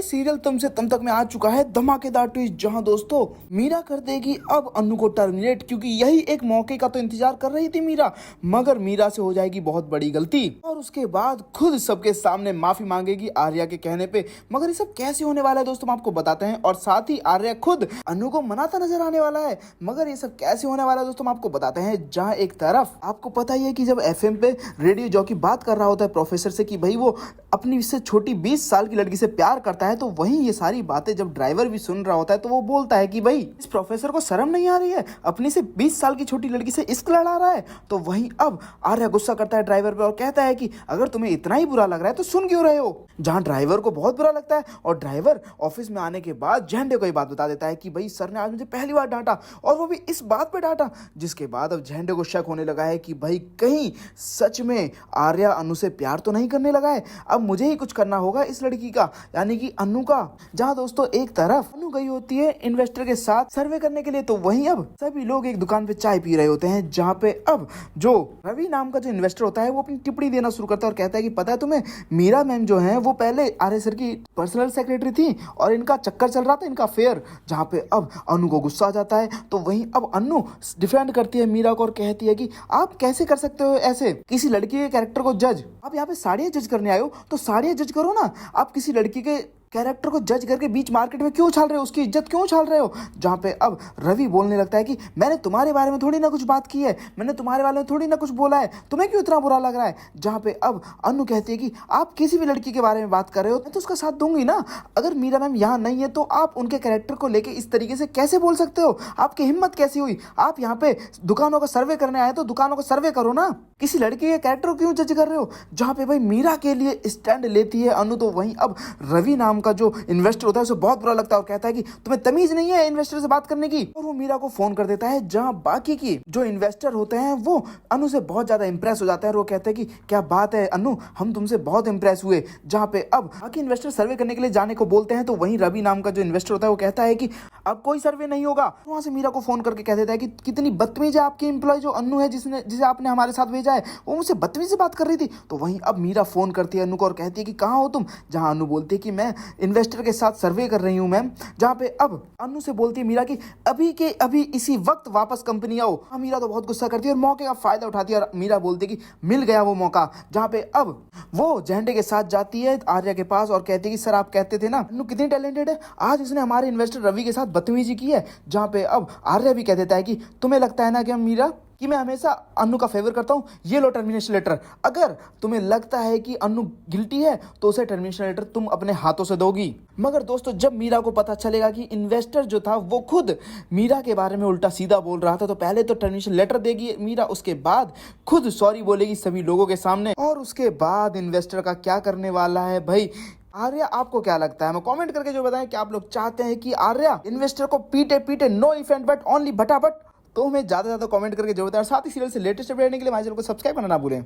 Serial तुमसे तम तक में आ चुका है धमाकेदार ट्विस्ट, जहां दोस्तों मीरा कर देगी अब अन्नू को टर्मिनेट, क्योंकि यही एक मौके का तो इंतजार कर रही थी मीरा, मगर मीरा से हो जाएगी बहुत बड़ी गलती और उसके बाद खुद सबके सामने माफी मांगेगी आर्या के कहने पे। मगर ये सब कैसे होने वाला है दोस्तों, हम आपको बताते हैं और साथ ही आर्या खुद अन्नू को मनाता नजर आने वाला है। मगर ये सब कैसे होने वाला है दोस्तों, हम आपको बताते हैं। जहां एक तरफ आपको पता ही है कि जब एफएम पे रेडियो जॉकी बात कर रहा होता है प्रोफेसर से कि भाई वो अपनी इससे छोटी 20 साल की लड़की से प्यार करता है, तो वहीं ये सारी बातें जब ड्राइवर भी सुन रहा होता है तो वो बोलता है कि भाई इस प्रोफेसर को शर्म नहीं आ रही है, अपनी से 20 साल की छोटी लड़की से इश्क लड़ा रहा है। तो वहीं अब आर्या गुस्सा करता है ड्राइवर पे और कहता है कि अगर तुम्हें इतना ही बुरा लग रहा है तो सुन क्यों रहे हो। जहां ड्राइवर को बहुत बुरा लगता है और ड्राइवर ऑफिस में आने के बाद झंडे को ये बात बता देता है कि भाई सर ने आज मुझे पहली बार डांटा, और वो भी इस बात पे डांटा। जिसके बाद अब झंडे को शक होने लगा है कि भाई कहीं सच में आर्या अन्नू से प्यार तो नहीं करने लगा है, अब मुझे ही कुछ करना होगा इस लड़की का, यानी कि अन्नू का। जहां दोस्तों एक तरफ अन्नू गई होती है इन्वेस्टर के साथ सर्वे करने के लिए, तो वहीं अब सभी लोग एक दुकान पे चाय पी रहे होते हैं, जहां पे अब जो रवि नाम का जो इन्वेस्टर होता है वो अपनी टिप्पणी देना शुरू करता है और कहता है कि पता है तुम्हें मीरा मैम जो है वो पहले आर्य सर की पर्सनल सेक्रेटरी थी और इनका चक्कर चल रहा था, इनका अफेयर। जहां पे अब अन्नू को गुस्सा आ जाता है, तो वहीं अब अन्नू डिफेंड करती है मीरा को और कहती है कि आप कैसे कर सकते हो ऐसे किसी लड़की के कैरेक्टर को जज, आप यहाँ पे साड़ियाँ जज करने आए हो तो साड़ियाँ जज करो ना, आप किसी लड़की के कैरेक्टर को जज करके बीच मार्केट में क्यों छाल रहे हो, उसकी इज्जत क्यों छाल रहे हो। जहां पे अब रवि बोलने लगता है कि मैंने तुम्हारे बारे में थोड़ी ना कुछ बात की है, मैंने तुम्हारे बारे में थोड़ी ना कुछ बोला है, तुम्हें क्यों इतना बुरा लग रहा है। जहां पे अब अन्नू कहती है कि आप किसी भी लड़की के बारे में बात कर रहे हो मैं तो उसका साथ दूंगी ना, अगर मीरा मैम यहाँ नहीं है तो आप उनके कैरेक्टर को लेके इस तरीके से कैसे बोल सकते हो, आपकी हिम्मत कैसी हुई, आप यहाँ पे दुकानों का सर्वे करने आए तो दुकानों का सर्वे करो ना, किसी लड़की के कैरेक्टर को क्यों जज कर रहे हो। जहां पे भाई मीरा के लिए स्टैंड लेती है अन्नू, तो वहीं अब रवि नाम का जो इन्वेस्टर होता है उसे बहुत बुरा लगता है और कहता है कि तुम्हें तमीज नहीं है इन्वेस्टर से बात करने की, और वो मीरा को फोन कर देता है। जहां बाकी की जो इन्वेस्टर होते हैं वो अनु से बहुत ज्यादा इंप्रेस हो जाता है और वो कहते हैं कि क्या बात है अनु, हम तुमसे बहुत इंप्रेस हुए। जहां पे अब बाकी इन्वेस्टर सर्वे करने के लिए जाने को बोलते हैं, तो वहीं रवि नाम का जो इन्वेस्टर होता है वो कहता है कि अब कोई सर्वे नहीं होगा। वहां से मीरा को फोन करके कह देता है कि कितनी बदतमीज है आपकी एम्प्लॉय जो अन्नू है, जिसे आपने हमारे साथ भेजा है, वो मुझसे बदतमीज से बात कर रही थी। तो वहीं अब मीरा फोन करती है अन्नू को और कहती है कि कहाँ हो तुम। जहां अन्नू बोलती है कि मैं इन्वेस्टर के साथ सर्वे कर रही हूं मैम। जहां पे अब अन्नू से बोलती है मीरा कि अभी के अभी इसी वक्त वापस कंपनी आओ। मीरा तो बहुत गुस्सा करती है और मौके का फायदा उठाती है और मीरा बोलती है कि मिल गया वो मौका। जहां पे अब वो झंडे के साथ जाती है आर्या के पास और कहती है कि सर आप कहते थे ना अन्नू कितनी टैलेंटेड है, आज उसने हमारे इन्वेस्टर रवि के साथ बदतमीजी की है। जहां पे अब आर्या भी कह देता है कि तुम्हें लगता है ना कि मीरा कि मैं हमेशा अन्नू का फेवर करता हूं, ये लो टर्मिनेशन लेटर, अगर तुम्हें लगता है कि अन्नू गिल्टी है तो उसे टर्मिनेशन लेटर तुम अपने हाथों से दोगी। मगर दोस्तों जब मीरा को पता चलेगा कि इन्वेस्टर जो था वो खुद मीरा के बारे में उल्टा सीधा बोल रहा था, तो पहले तो टर्मिनेशन लेटर देगी मीरा, उसके बाद खुद सॉरी बोलेगी सभी लोगों के सामने, और उसके बाद इन्वेस्टर का क्या करने वाला है भाई आर्या, आपको क्या लगता है? हमें कमेंट करके जो बताएं कि आप लोग चाहते हैं कि आर्या इन्वेस्टर को पीटे पीटे, नो इफ बट ओनली भटाभट। तो हमें ज्यादा कमेंट करके जो बताएं, और साथ ही सीरियल से लेटेस्ट अपडेट लेने के लिए हमारे चैनल को सब्सक्राइब करना ना भूलें।